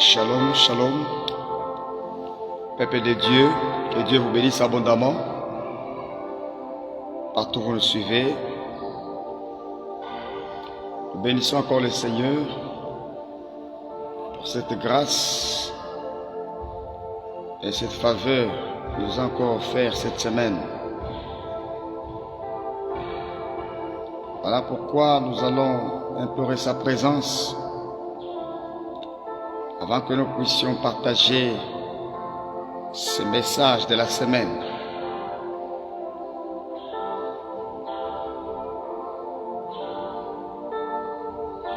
Shalom, shalom. Peuple de Dieu, que Dieu vous bénisse abondamment. Partout où vous le suivez. Nous bénissons encore le Seigneur pour cette grâce et cette faveur qu'il nous a encore offert cette semaine. Voilà pourquoi nous allons implorer sa présence avant que nous puissions partager ce message de la semaine.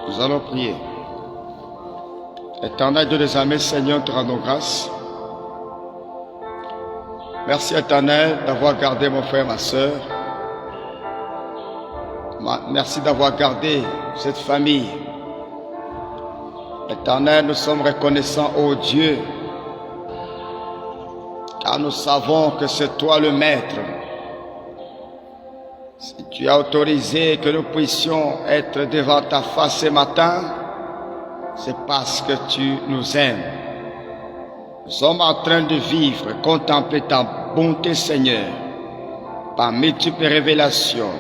Nous allons prier. Éternel Dieu des armées, Seigneur, te rendons grâce. Merci Éternel d'avoir gardé mon frère, ma soeur. Merci d'avoir gardé cette famille. Éternel, nous sommes reconnaissants, ô Dieu, car nous savons que c'est toi le Maître. Si tu as autorisé que nous puissions être devant ta face ce matin, c'est parce que tu nous aimes. Nous sommes en train de vivre, contempler ta bonté, Seigneur, par multiples révélations,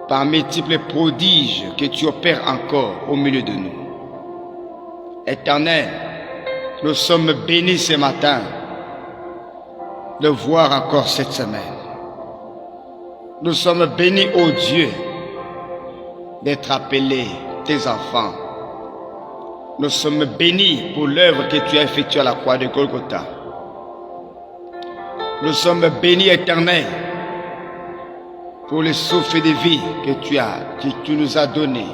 par multiples prodiges que tu opères encore au milieu de nous. Éternel, nous sommes bénis ce matin de voir encore cette semaine. Nous sommes bénis, ô Dieu, d'être appelés tes enfants. Nous sommes bénis pour l'œuvre que tu as effectuée à la croix de Golgotha. Nous sommes bénis, Éternel, pour le souffle de vie que tu nous as donné.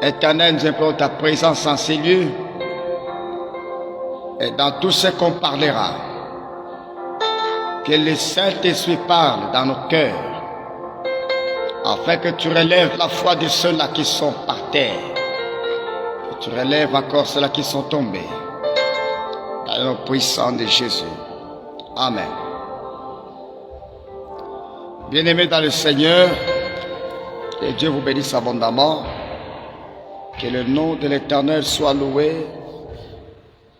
Éternel, nous implorons ta présence en ces lieux et dans tout ce qu'on parlera. Que le Saint-Esprit parle dans nos cœurs afin que tu relèves la foi de ceux-là qui sont par terre. Que tu relèves encore ceux-là qui sont tombés. Dans le nom puissant de Jésus. Amen. Bien-aimés dans le Seigneur, que Dieu vous bénisse abondamment. Que le nom de l'Éternel soit loué.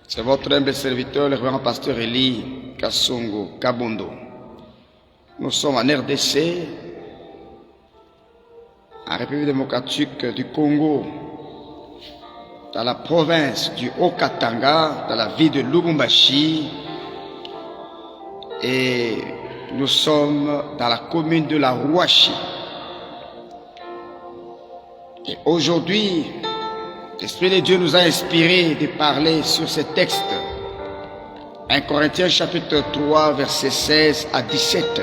C'est votre humble serviteur, le révérend pasteur Eli Kasongo Kabondo. Nous sommes en RDC, en République démocratique du Congo, dans la province du Haut-Katanga, dans la ville de Lubumbashi. Et nous sommes dans la commune de la Rouachi. Et aujourd'hui, l'Esprit de Dieu nous a inspiré de parler sur ce texte. 1 Corinthiens chapitre 3, versets 16 à 17.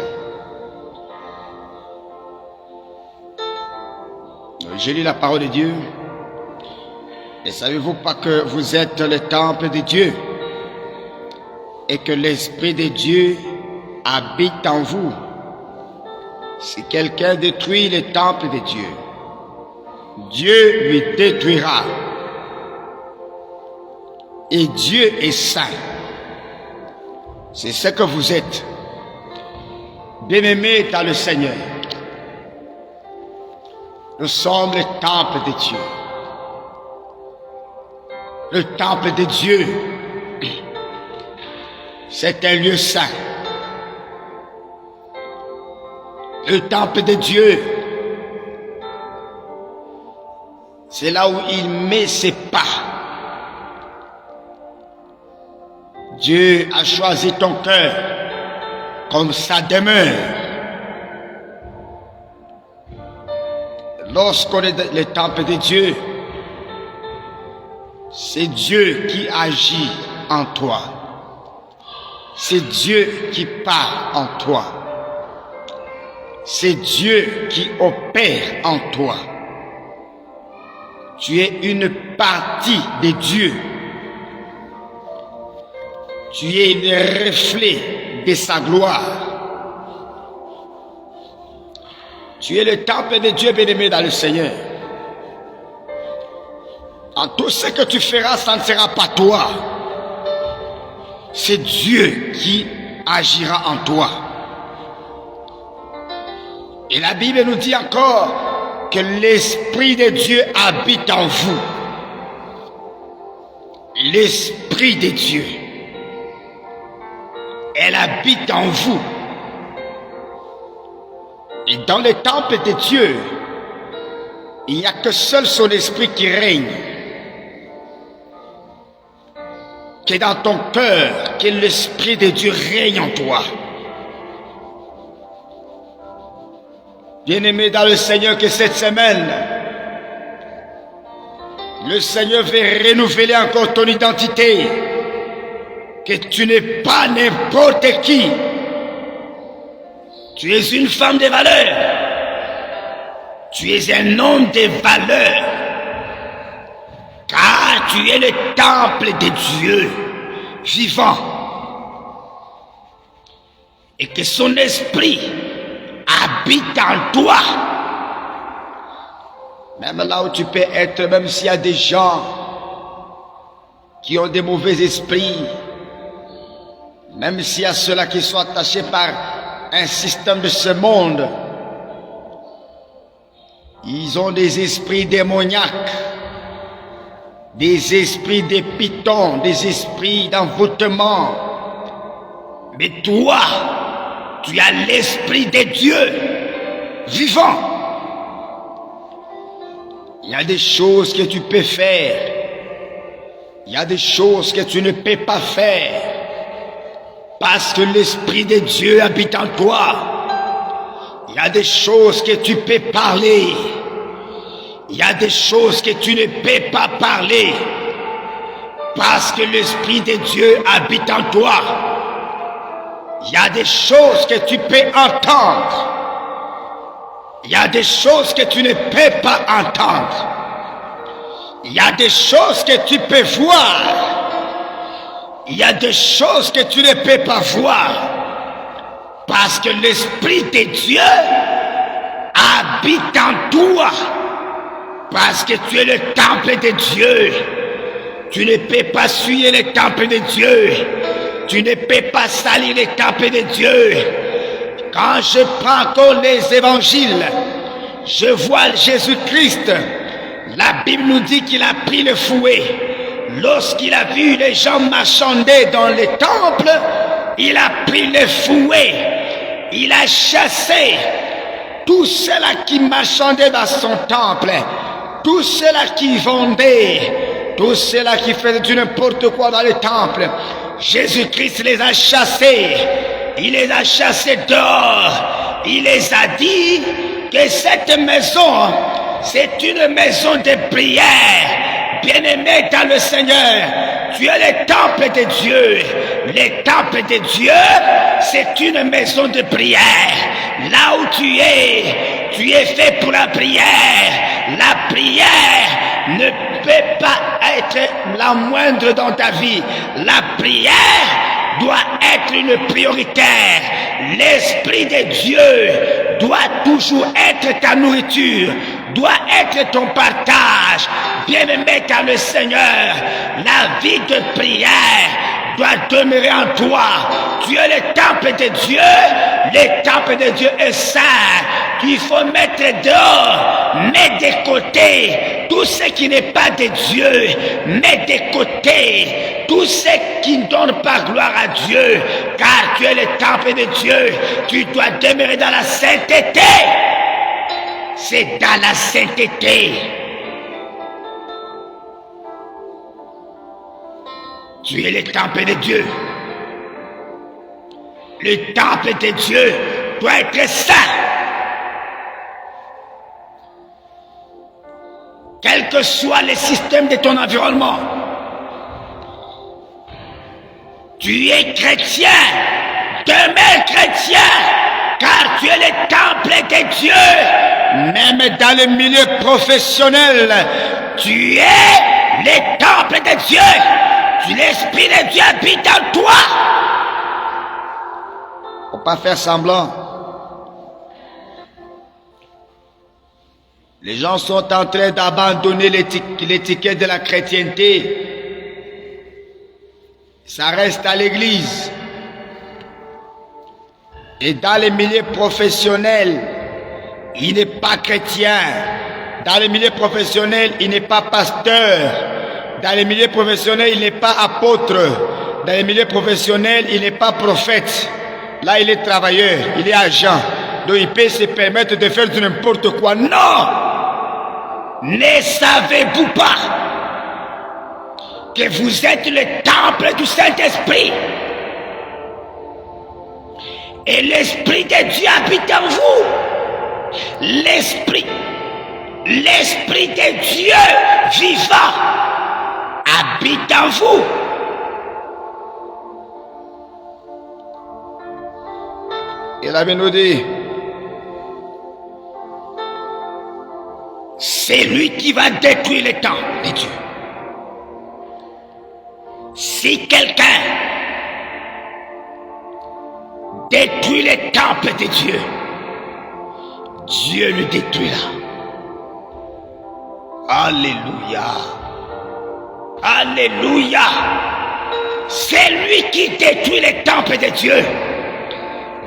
Je lis la parole de Dieu. Et savez-vous pas que vous êtes le temple de Dieu et que l'Esprit de Dieu habite en vous? Si quelqu'un détruit le temple de Dieu, Dieu lui détruira. Et Dieu est saint. C'est ce que vous êtes. Bien-aimés dans le Seigneur. Nous sommes le temple de Dieu. Le temple de Dieu, c'est un lieu saint. Le temple de Dieu, c'est là où il met ses pas. Dieu a choisi ton cœur comme sa demeure. Lorsqu'on est le temple de Dieu, c'est Dieu qui agit en toi. C'est Dieu qui parle en toi. C'est Dieu qui opère en toi. Tu es une partie de Dieu. Tu es le reflet de sa gloire. Tu es le temple de Dieu, bien-aimé dans le Seigneur. En tout ce que tu feras, ça ne sera pas toi. C'est Dieu qui agira en toi. Et la Bible nous dit encore que l'Esprit de Dieu habite en vous. l'Esprit de Dieu. Elle habite en vous. Et dans le temple de Dieu, il n'y a que seul son esprit qui règne. Que dans ton cœur, que l'Esprit de Dieu règne en toi. Bien-aimé dans le Seigneur, que cette semaine, le Seigneur veut renouveler encore ton identité. Que tu n'es pas n'importe qui. Tu es une femme de valeur. Tu es un homme de valeur. Car tu es le temple de Dieu vivant. Et que son esprit habite en toi. Même là où tu peux être, même s'il y a des gens qui ont des mauvais esprits, même s'il y a ceux-là qui sont attachés par un système de ce monde, ils ont des esprits démoniaques, des esprits de python, des esprits d'envoûtement. Mais toi, tu as l'Esprit de Dieu vivant. Il y a des choses que tu peux faire. Il y a des choses que tu ne peux pas faire. Parce que l'Esprit de Dieu habite en toi. Il y a des choses que tu peux parler. Il y a des choses que tu ne peux pas parler. Parce que l'Esprit de Dieu habite en toi. Il y a des choses que tu peux entendre. Il y a des choses que tu ne peux pas entendre. Il y a des choses que tu peux voir. Il y a des choses que tu ne peux pas voir. Parce que l'Esprit de Dieu habite en toi. Parce que tu es le temple de Dieu. Tu ne peux pas souiller le temple de Dieu. Tu ne peux pas salir le temple de Dieu. Quand je prends encore les évangiles, je vois Jésus-Christ. La Bible nous dit qu'il a pris le fouet. Lorsqu'il a vu les gens marchander dans le temple, il a pris le fouet. Il a chassé tous ceux-là qui marchandaient dans son temple, tous ceux-là qui vendaient, tous ceux-là qui faisaient du n'importe quoi dans le temple. Jésus-Christ les a chassés. Il les a chassés dehors. Il les a dit que cette maison, c'est une maison de prière. Bien-aimé dans le Seigneur, tu es le temple de Dieu. Le temple de Dieu, c'est une maison de prière. Là où tu es fait pour la prière. La prière ne peut pas être la moindre dans ta vie. La prière doit être une prioritaire. L'Esprit de Dieu doit toujours être ta nourriture, doit être ton partage. Bien-aimé dans le Seigneur, la vie de prière doit demeurer en toi. Tu es le temple de Dieu. Le temple de Dieu est saint. Il faut mettre dehors, mets de côté tout ce qui n'est pas de Dieu, mets de côté tout ce qui ne donne pas gloire à Dieu, car tu es le temple de Dieu. Tu dois demeurer dans la sainteté. C'est dans la sainteté. Tu es le temple de Dieu. Le temple de Dieu doit être saint. Quel que soit le système de ton environnement, tu es chrétien, demeure chrétien, car tu es le temple de Dieu. Même dans le milieu professionnel, tu es le temple de Dieu. L'Esprit de Dieu habite en toi. Faut pas faire semblant. Les gens sont en train d'abandonner l'étiquette de la chrétienté. Ça reste à l'église. Et dans les milieux professionnels, il n'est pas chrétien. Dans les milieux professionnels, il n'est pas pasteur. Dans les milieux professionnels, il n'est pas apôtre. Dans les milieux professionnels, il n'est pas prophète. Là, il est travailleur, il est agent. Donc, il peut se permettre de faire du n'importe quoi. Non! Ne savez-vous pas que vous êtes le temple du Saint-Esprit? Et l'Esprit de Dieu habite en vous. L'Esprit de Dieu vivant habite en vous. Et la Bible nous dit, c'est lui qui va détruire le temple de Dieu. Si quelqu'un détruit le temple de Dieu, Dieu le détruira. Alléluia. Alléluia. C'est lui qui détruit le temple de Dieu.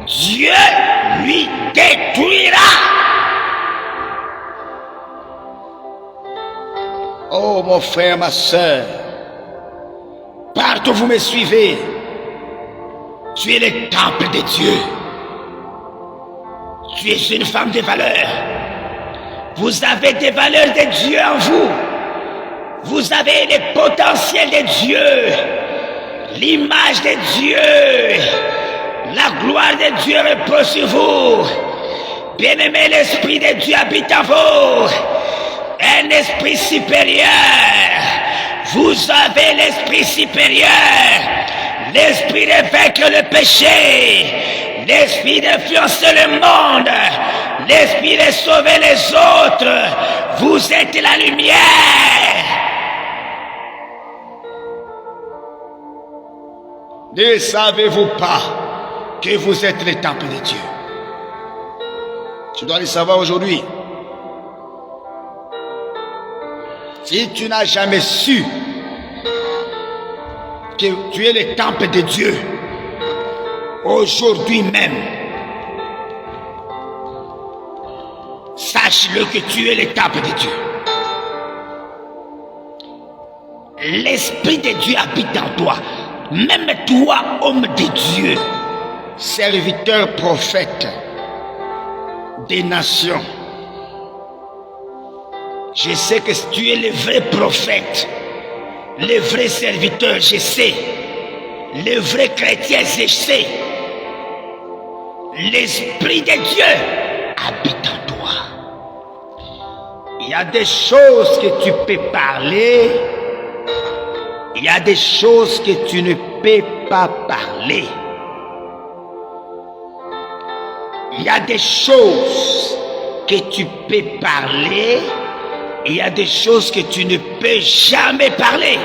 Dieu lui détruira. Oh mon frère, ma soeur, partout vous me suivez, tu es le temple de Dieu. Tu es une femme de valeur. Vous avez des valeurs de Dieu en vous. Vous avez le potentiel de Dieu, l'image de Dieu. La gloire de Dieu repose sur vous. Bien-aimé, l'Esprit de Dieu habite en vous. Un esprit supérieur. Vous avez l'esprit supérieur. L'esprit de vaincre le péché. L'esprit d'influencer le monde. L'esprit de sauver les autres. Vous êtes la lumière. Ne savez-vous pas que vous êtes le temple de Dieu? Tu dois le savoir aujourd'hui. Si tu n'as jamais su que tu es le temple de Dieu, aujourd'hui même, sache-le que tu es le temple de Dieu. L'Esprit de Dieu habite en toi. Même toi, homme de Dieu, serviteur, prophète des nations. Je sais que tu es le vrai prophète, le vrai serviteur, je sais. Le vrai chrétien, je sais. L'Esprit de Dieu habite en toi. Il y a des choses que tu peux parler. Il y a des choses que tu ne peux pas parler. Il y a des choses que tu peux parler. Il y a des choses que tu ne peux jamais parler.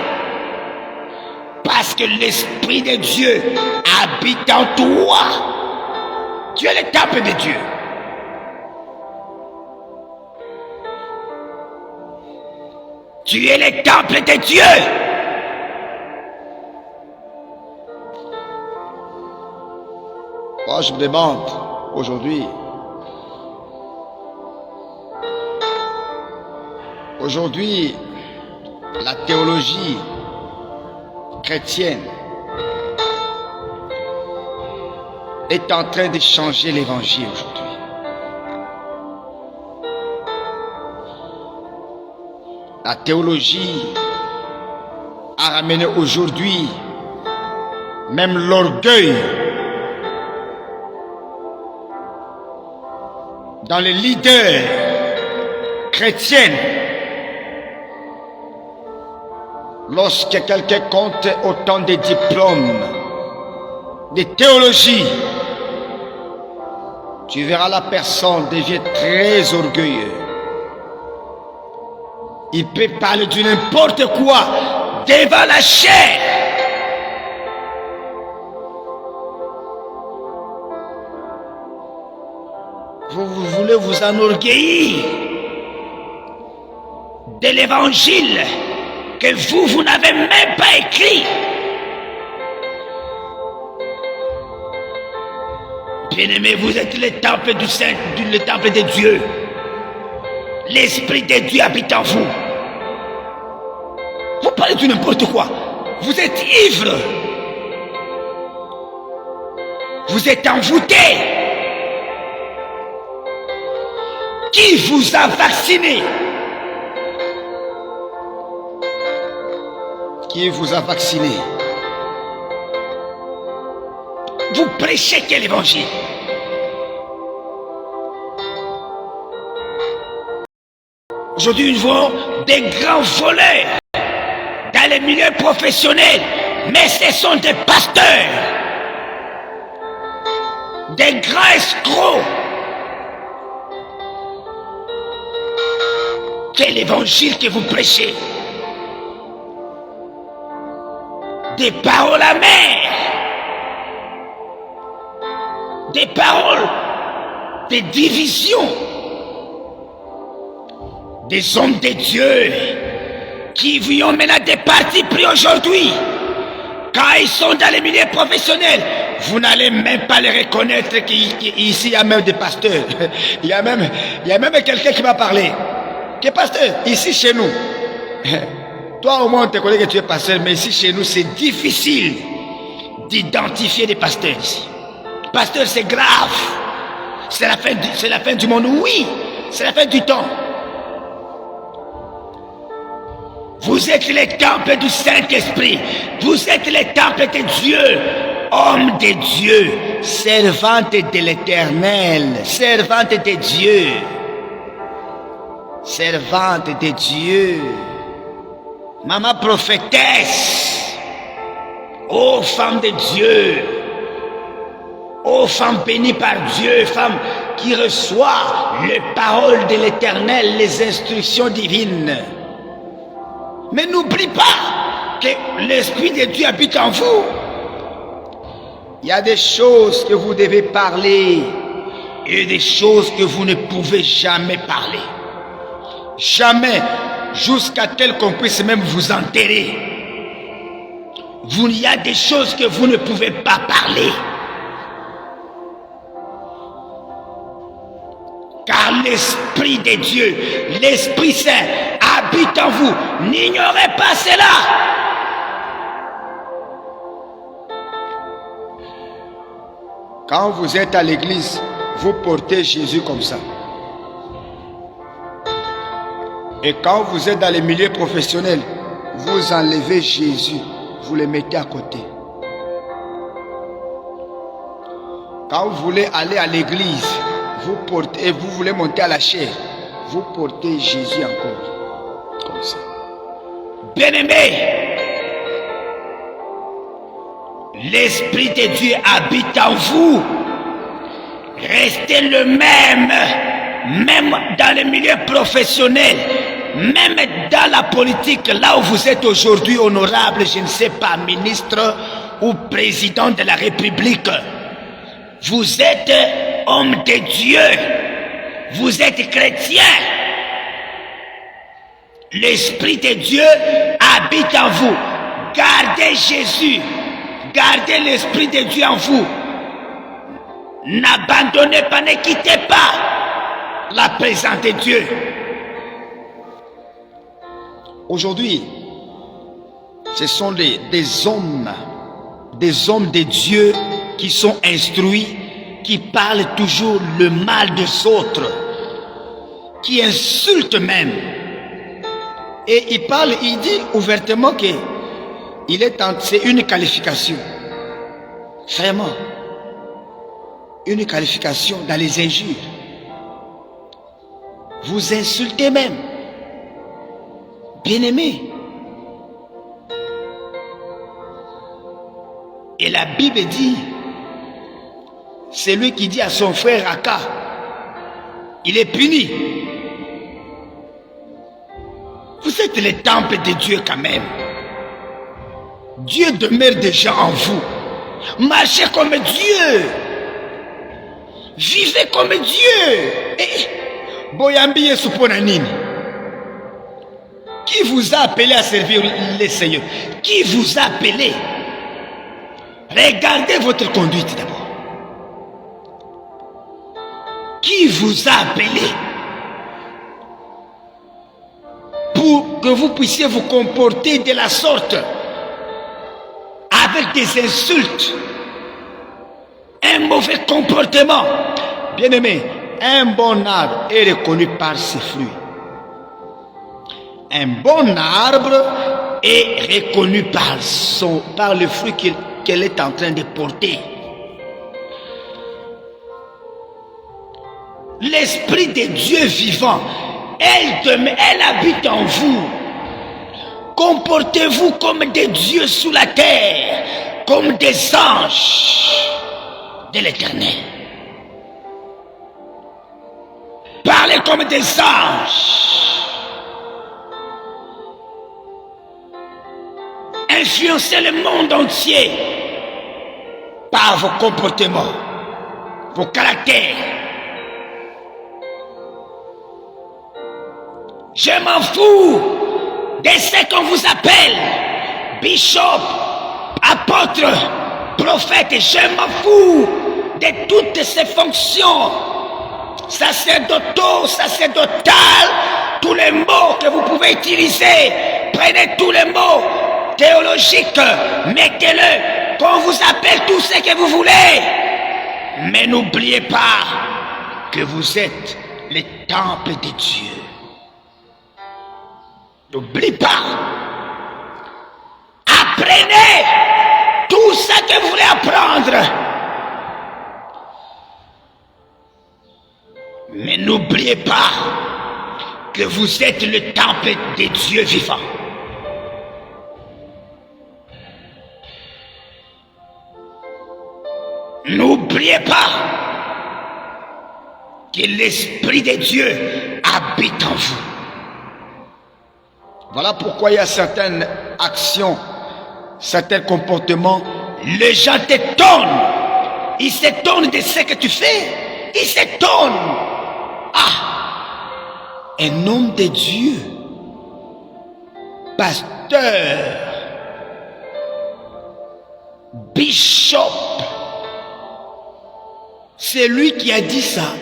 Parce que l'Esprit de Dieu habite en toi. Tu es le temple de Dieu. Tu es le temple de Dieu. Moi, je me demande aujourd'hui, la théologie chrétienne est en train de changer l'évangile aujourd'hui. La théologie a ramené aujourd'hui même l'orgueil dans les leaders chrétiens. Lorsque quelqu'un compte autant de diplômes, de théologie, tu verras la personne devient très orgueilleuse. Il peut parler de n'importe quoi devant la chair. Vous voulez vous enorgueillir de l'évangile que vous n'avez même pas écrit. Bien-aimés, vous êtes le temple du Saint, le temple de Dieu. L'Esprit de Dieu habite en vous. Vous pouvez parlez de n'importe quoi. Vous êtes ivre. Vous êtes envoûté. Qui vous a vacciné? Qui vous a vacciné? Vous prêchez quel évangile? Aujourd'hui, nous voyons des grands voleurs dans les milieux professionnels, mais ce sont des pasteurs, des grands escrocs. Quel évangile que vous prêchez? Des paroles amères, des paroles de division, des hommes de Dieu qui vous ont maintenant des partis pris aujourd'hui. Quand ils sont dans les milieux professionnels, vous n'allez même pas les reconnaître qu'ici il y a même des pasteurs. Il y a même quelqu'un qui m'a parlé. Qui est pasteur ici chez nous. Toi au moins on te connaît que tu es pasteur, mais ici chez nous c'est difficile d'identifier des pasteurs ici. Pasteur, c'est grave. C'est la fin du monde. Oui, c'est la fin du temps. Vous êtes les temples du Saint-Esprit. Vous êtes les temples de Dieu. Homme de Dieu. Servante de l'Éternel. Servante de Dieu. Servante de Dieu. Maman prophétesse. Ô femme de Dieu. Ô femme bénie par Dieu. Femme qui reçoit les paroles de l'Éternel, les instructions divines. Mais n'oublie pas que l'Esprit de Dieu habite en vous. Il y a des choses que vous devez parler et des choses que vous ne pouvez jamais parler. Jamais, jusqu'à tel qu'on puisse même vous enterrer. Il y a des choses que vous ne pouvez pas parler. Car l'Esprit de Dieu, l'Esprit Saint habite en vous. N'ignorez pas cela. Quand vous êtes à l'église, vous portez Jésus comme ça. Et quand vous êtes dans les milieux professionnels, vous enlevez Jésus, vous le mettez à côté. Quand vous voulez aller à l'église, vous portez, et vous voulez monter à la chair, vous portez Jésus encore, comme ça. Bien-aimés, l'Esprit de Dieu habite en vous. Restez le même dans les milieux professionnels, même dans la politique, là où vous êtes aujourd'hui, honorable, je ne sais pas, ministre ou président de la République. Vous êtes homme de Dieu, vous êtes chrétien. L'Esprit de Dieu habite en vous. Gardez Jésus, gardez l'Esprit de Dieu en vous. N'abandonnez pas, ne quittez pas la présence de Dieu. Aujourd'hui, ce sont des hommes de Dieu qui sont instruits, qui parlent toujours le mal des autres, qui insultent même. Et il dit ouvertement que c'est une qualification. Vraiment. Une qualification dans les injures. Vous insultez même. Bien-aimé. Et la Bible dit, c'est lui qui dit à son frère Raka, il est puni. Vous êtes les temples de Dieu quand même. Dieu demeure déjà en vous. Marchez comme Dieu. Vivez comme Dieu. Boyambi Suponanini. Qui vous a appelé à servir le Seigneur? Qui vous a appelé? Regardez votre conduite d'abord. Qui vous a appelé pour que vous puissiez vous comporter de la sorte, avec des insultes, un mauvais comportement. Bien-aimé, un bon arbre est reconnu par ses fruits. Un bon arbre est reconnu par le fruit qu'elle est en train de porter. L'Esprit de Dieu vivant, elle habite en vous. Comportez-vous comme des dieux sous la terre, comme des anges de l'Éternel. Parlez comme des anges. Influencez le monde entier par vos comportements, vos caractères. Je m'en fous de ce qu'on vous appelle, bishop, apôtre, prophète. Je m'en fous de toutes ces fonctions, sacerdotaux, sacerdotales, tous les mots que vous pouvez utiliser. Prenez tous les mots théologiques, mettez-le, qu'on vous appelle tout ce que vous voulez. Mais n'oubliez pas que vous êtes le temple de Dieu. N'oubliez pas. Apprenez tout ce que vous voulez apprendre. Mais n'oubliez pas que vous êtes le temple de Dieu vivant. N'oubliez pas que l'Esprit de Dieu habite en vous. Voilà pourquoi il y a certaines actions, certains comportements, les gens t'étonnent. Ils s'étonnent de ce que tu fais. Ils s'étonnent. Ah, un homme de Dieu, pasteur, bishop, c'est lui qui a dit ça.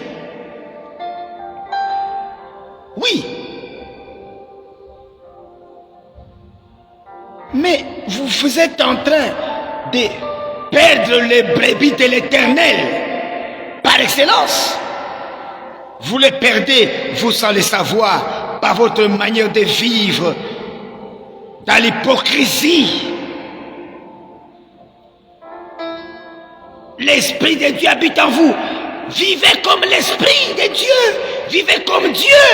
Oui. Mais vous êtes en train de perdre les brebis de l'Éternel par excellence. Vous les perdez, vous sans le savoir, par votre manière de vivre, dans l'hypocrisie. L'Esprit de Dieu habite en vous. Vivez comme l'Esprit de Dieu. Vivez comme Dieu.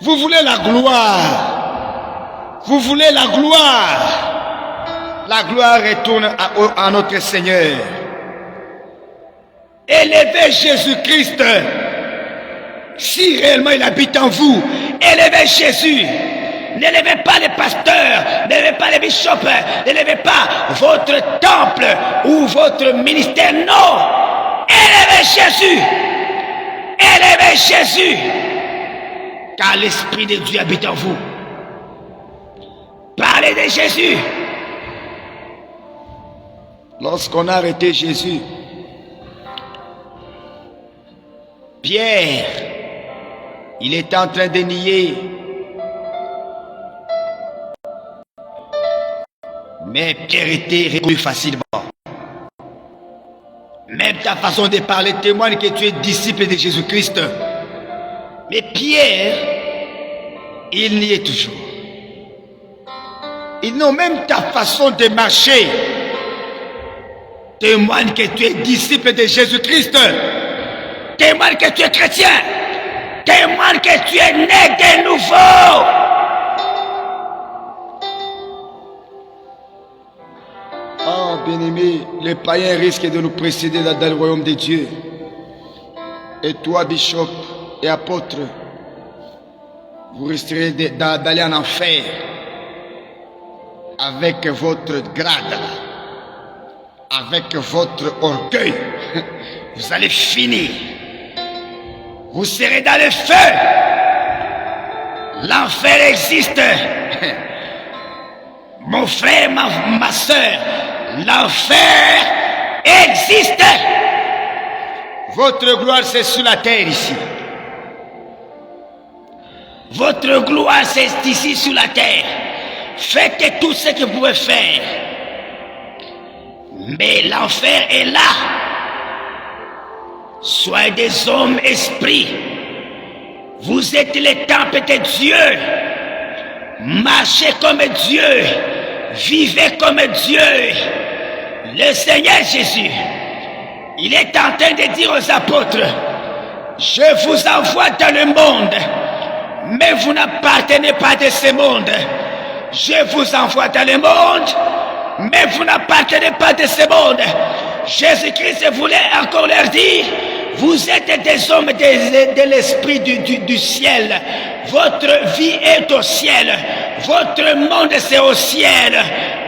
Vous voulez la gloire. Vous voulez la gloire. La gloire retourne à notre Seigneur. Élevez Jésus-Christ. Si réellement il habite en vous, élevez Jésus. N'élevez pas les pasteurs, n'élevez pas les bishops, n'élevez pas votre temple ou votre ministère. Non. Élevez Jésus. Élevez Jésus. Car l'Esprit de Dieu habite en vous. Parlez de Jésus. Lorsqu'on a arrêté Jésus, Pierre, il était en train de nier. Mais Pierre était reconnu facilement. Même ta façon de parler témoigne que tu es disciple de Jésus-Christ. Mais Pierre, il n'y est toujours. Et non, même ta façon de marcher témoigne que tu es disciple de Jésus-Christ. Témoigne que tu es chrétien. Témoigne que tu es né de nouveau. Ah, bien-aimé, les païens risquent de nous précéder dans le royaume de Dieu. Et toi, bishop et apôtre, vous risquerez d'aller en enfer avec votre grade, avec votre orgueil. Vous allez finir. Vous serez dans le feu. L'enfer existe. Mon frère, ma soeur, l'enfer existe. Votre gloire, c'est sur la terre ici. Votre gloire, c'est ici sur la terre. Faites tout ce que vous pouvez faire. Mais l'enfer est là. Soyez des hommes esprits. Vous êtes les temples de Dieu. Marchez comme Dieu. Vivez comme Dieu. Le Seigneur Jésus, il est en train de dire aux apôtres, je vous envoie dans le monde, mais vous n'appartenez pas de ce monde. Je vous envoie dans le monde, mais vous n'appartenez pas de ce monde. Jésus-Christ voulait encore leur dire, vous êtes des hommes de l'esprit du ciel. Votre vie est au ciel. Votre monde c'est au ciel.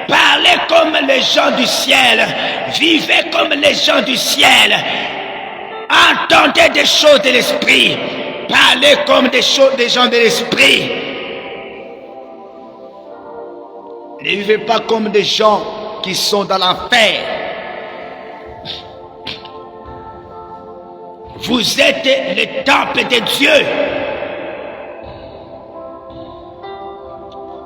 Parlez comme les gens du ciel. Vivez comme les gens du ciel. Entendez des choses de l'esprit. Parlez comme des gens de l'esprit. Ne vivez pas comme des gens qui sont dans l'enfer. Vous êtes le temple de Dieu.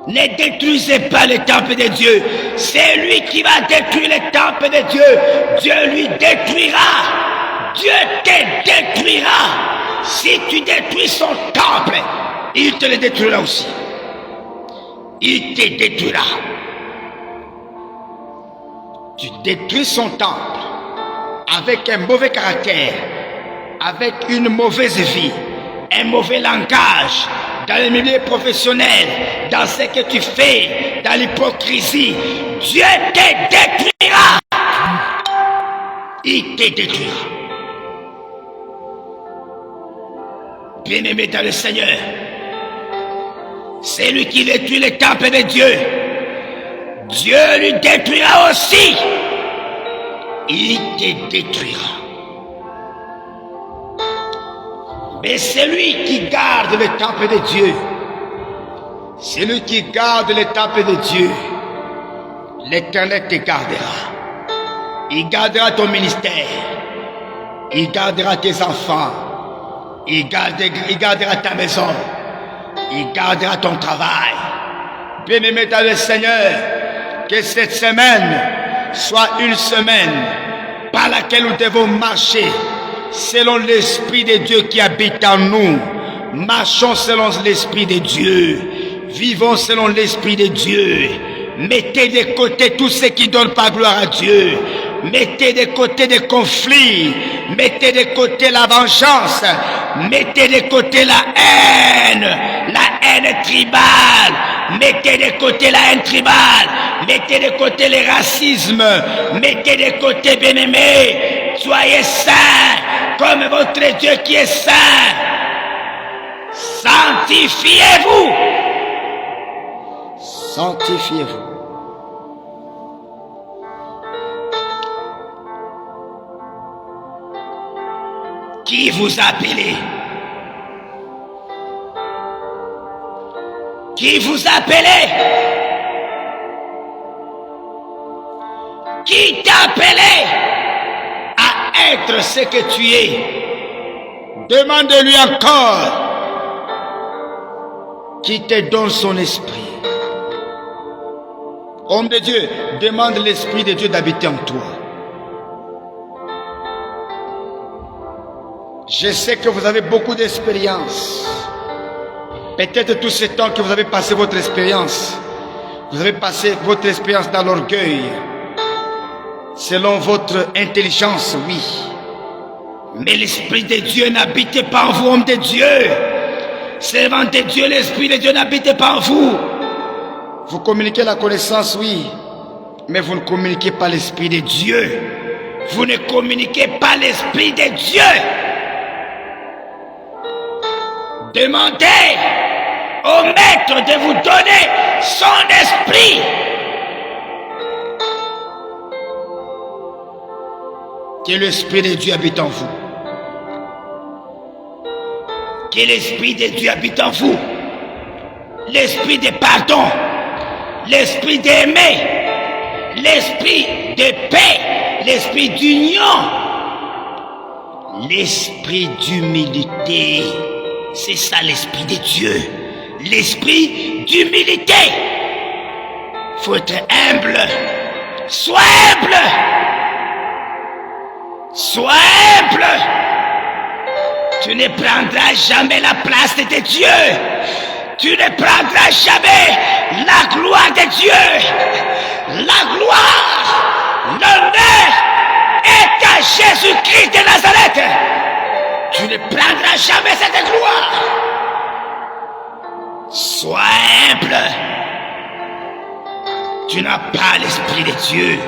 Ne détruisez pas le temple de Dieu. C'est lui qui va détruire le temple de Dieu. Dieu lui détruira. Dieu te détruira. Si tu détruis son temple, il te le détruira aussi. Il te détruira. Tu détruis son temple avec un mauvais caractère, avec une mauvaise vie, un mauvais langage, dans le milieu professionnel, dans ce que tu fais, dans l'hypocrisie. Dieu te détruira. Il te détruira. Bien-aimé dans le Seigneur, c'est lui qui détruit le temple de Dieu. Dieu lui détruira aussi. Il te détruira. Mais c'est lui qui garde le temple de Dieu. C'est lui qui garde le temple de Dieu. L'Éternel te gardera. Il gardera ton ministère. Il gardera tes enfants. Il gardera ta maison. Il gardera ton travail. Bien-aimé dans le Seigneur, que cette semaine soit une semaine par laquelle nous devons marcher selon l'Esprit de Dieu qui habite en nous. Marchons selon l'Esprit de Dieu. Vivons selon l'Esprit de Dieu. Mettez de côté tout ce qui ne donne pas gloire à Dieu. Mettez de côté des conflits. Mettez de côté la vengeance. Mettez de côté la haine tribale. Mettez de côté la haine tribale. Mettez de côté le racisme. Mettez de côté, bien-aimés. Soyez saints comme votre Dieu qui est saint. Sanctifiez-vous. Sanctifiez-vous. Qui vous a appelé? Qui vous a appelé? Qui t'a appelé à être ce que tu es? Demande-lui encore qui te donne son esprit. Homme de Dieu, demande l'Esprit de Dieu d'habiter en toi. Je sais que vous avez beaucoup d'expérience. Peut-être tout ce temps que vous avez passé votre expérience, vous avez passé votre expérience dans l'orgueil, selon votre intelligence, oui. Mais l'Esprit de Dieu n'habite pas en vous, homme de Dieu. Servant de Dieu, l'Esprit de Dieu n'habite pas en vous. Vous communiquez la connaissance, oui, mais vous ne communiquez pas l'Esprit de Dieu. Vous ne communiquez pas l'Esprit de Dieu. Demandez au Maître de vous donner son esprit. Que l'Esprit de Dieu habite en vous. Que l'Esprit de Dieu habite en vous. L'Esprit de pardon. L'Esprit d'aimer. L'Esprit de paix. L'Esprit d'union. L'Esprit d'humilité. C'est ça l'Esprit de Dieu. l'esprit d'humilité. Il faut être humble. Sois humble. Sois humble. Tu ne prendras jamais la place de tes dieux. Tu ne prendras jamais la gloire de Dieu. La gloire, l'honneur est à Jésus-Christ de Nazareth. Tu ne prendras jamais cette gloire. Sois humble. Tu n'as pas l'Esprit de Dieu.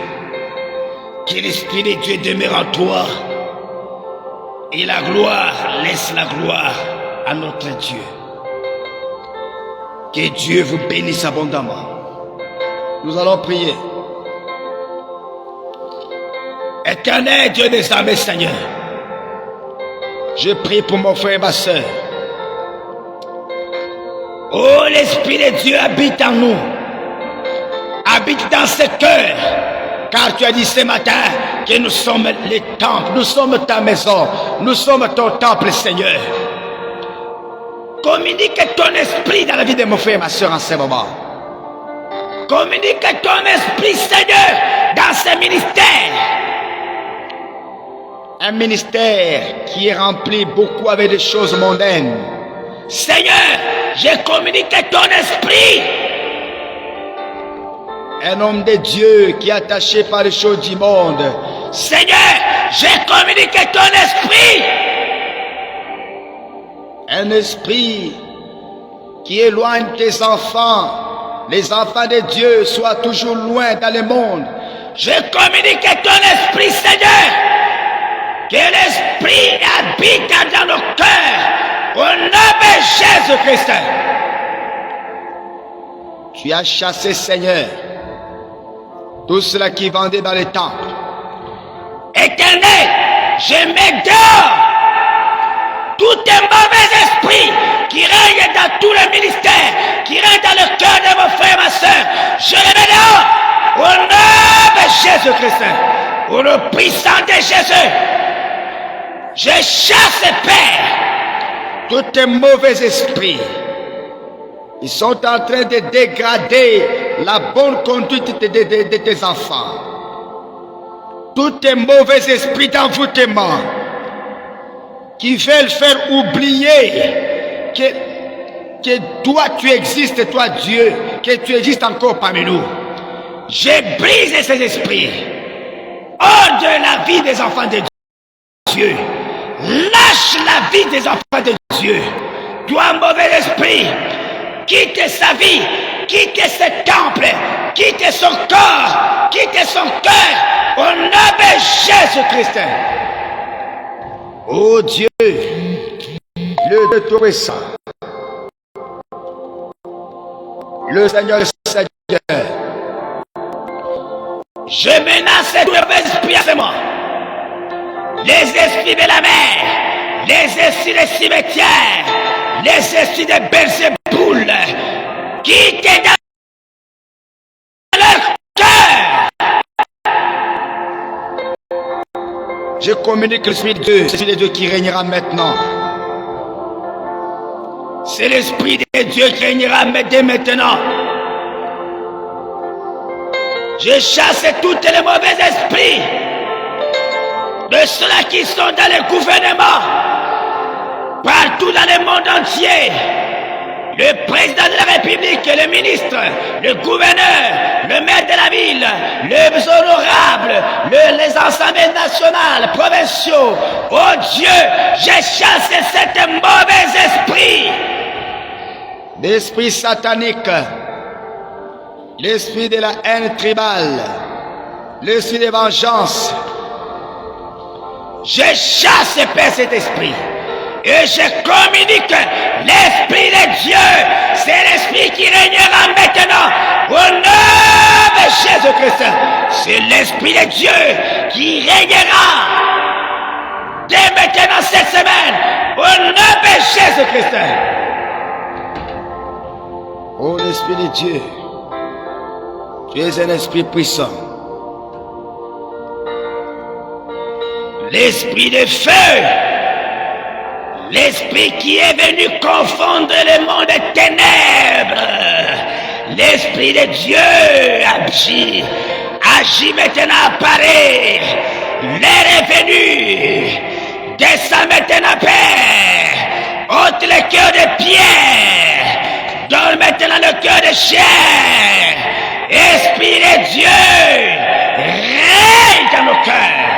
Que l'Esprit de Dieu demeure en toi. Et la gloire, laisse la gloire à notre Dieu. Que Dieu vous bénisse abondamment. Nous allons prier. Éternel Dieu des armées, Seigneur, je prie pour mon frère et ma soeur. Oh, l'Esprit de Dieu habite en nous. Habite dans ce cœur. Car tu as dit ce matin que nous sommes les temples, nous sommes ta maison, nous sommes ton temple, Seigneur. Communique ton esprit dans la vie de mon frère et ma soeur en ce moment. Communique ton esprit, Seigneur, dans ce ministère. Un ministère qui est rempli beaucoup avec des choses mondaines. Seigneur, je communique ton esprit. Un homme de Dieu qui est attaché par les choses du monde. Seigneur, je communique ton esprit. Un esprit qui éloigne tes enfants. Les enfants de Dieu soient toujours loin dans le monde. Je communique ton esprit, Seigneur. Que l'esprit habite dans nos cœurs. Au nom de Jésus-Christ. Tu as chassé, Seigneur, tout cela qui vendait dans les temples. Éternel, je mets dehors tout un mauvais esprit qui règne dans tout le ministère, qui règne dans le cœur de mon frère et ma soeur. Je le mets dehors au nom de Jésus-Christ, au nom puissant de Jésus. Je chasse, Père, tout un mauvais esprit. Ils sont en train de dégrader la bonne conduite de tes enfants. Tout un mauvais esprit d'envoûtement qui veulent faire oublier que toi tu existes, toi Dieu, que tu existes encore parmi nous. Je brise ces esprits hors de la vie des enfants de Dieu. Lâche la vie des enfants de Dieu. Toi, mauvais esprit, quitte sa vie, quitte ce temple, quitte son corps, quitte son cœur, au nom de Jésus-Christ. Oh Dieu, le Tout-Puissant, le Seigneur, je menace tous les mauvais esprits à ce moment. Les esprits de la mer, les esprits des cimetières, les esprits de Belzéboul, quittez dans leur cœur. Je communique l'Esprit de Dieu, l'Esprit de Dieu qui régnera maintenant. C'est l'Esprit de Dieu qui régnera dès maintenant. Je chasse tous les mauvais esprits de ceux-là qui sont dans le gouvernement, partout dans le monde entier. Le président de la République, le ministre, le gouverneur, le maire de la ville, les honorables, les assemblées nationales, provinciaux. Oh Dieu, je chasse cet mauvais esprit. L'esprit satanique, l'esprit de la haine tribale, l'esprit de vengeance. Je chasse cet esprit. Et je communique l'Esprit de Dieu. C'est l'Esprit qui régnera maintenant. Au nom de Jésus-Christ. C'est l'Esprit de Dieu qui régnera dès maintenant cette semaine. Au nom de Jésus-Christ. Oh l'Esprit de Dieu, tu es un esprit puissant. L'Esprit de feu, L'esprit qui est venu confondre le monde des ténèbres. L'esprit de Dieu agit maintenant, apparaît. L'air est venu. Descends maintenant, Père. Ôte le cœur de pierre. Donne maintenant le cœur de chair. Esprit de Dieu, règne dans nos cœurs.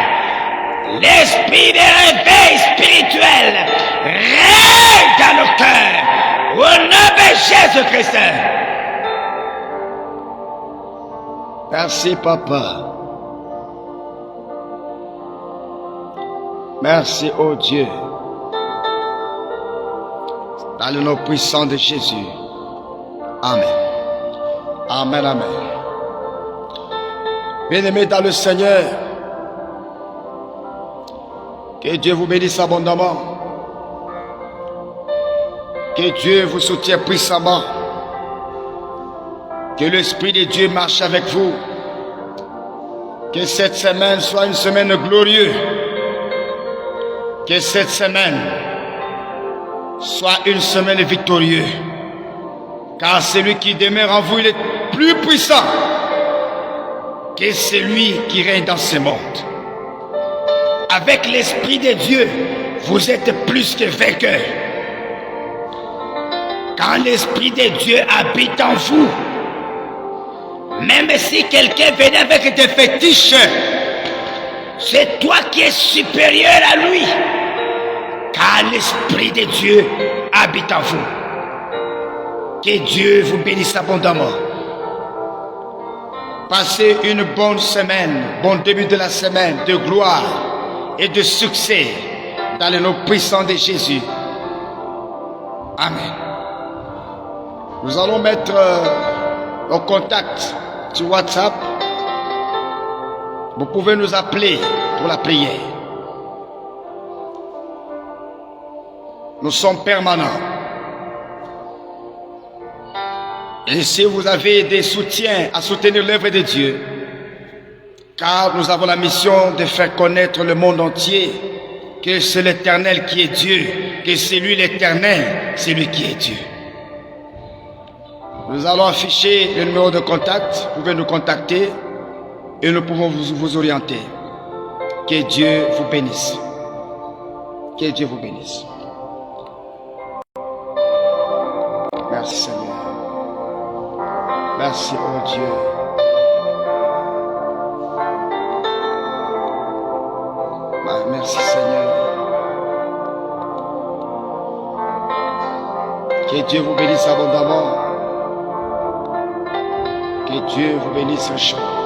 L'esprit de réveil spirituel règne dans nos cœurs. Au nom de Jésus-Christ. Merci, Papa. Merci, oh Dieu. Dans le nom puissant de Jésus. Amen. Amen, amen. Bien-aimés dans le Seigneur, que Dieu vous bénisse abondamment. Que Dieu vous soutienne puissamment. Que l'Esprit de Dieu marche avec vous. Que cette semaine soit une semaine glorieuse. Que cette semaine soit une semaine victorieuse. Car celui qui demeure en vous, il est plus puissant que celui qui règne dans ce monde. Avec l'Esprit de Dieu, vous êtes plus que vainqueurs. Quand l'Esprit de Dieu habite en vous, même si quelqu'un venait avec des fétiches, c'est toi qui es supérieur à lui. Car l'Esprit de Dieu habite en vous. Que Dieu vous bénisse abondamment. Passez une bonne semaine, bon début de la semaine de gloire et de succès dans le nom puissant de Jésus. Amen. Nous allons mettre au contact sur WhatsApp. Vous pouvez nous appeler pour la prière. Nous sommes permanents. Et si vous avez des soutiens à soutenir l'œuvre de Dieu, car nous avons la mission de faire connaître le monde entier que c'est l'Éternel qui est Dieu, que c'est lui l'Éternel, c'est lui qui est Dieu. Nous allons afficher le numéro de contact, vous pouvez nous contacter et nous pouvons vous orienter. Que Dieu vous bénisse. Que Dieu vous bénisse. Merci Seigneur. Merci, oh Dieu. Merci Seigneur. Que Dieu vous bénisse abondamment. Que Dieu vous bénisse richement.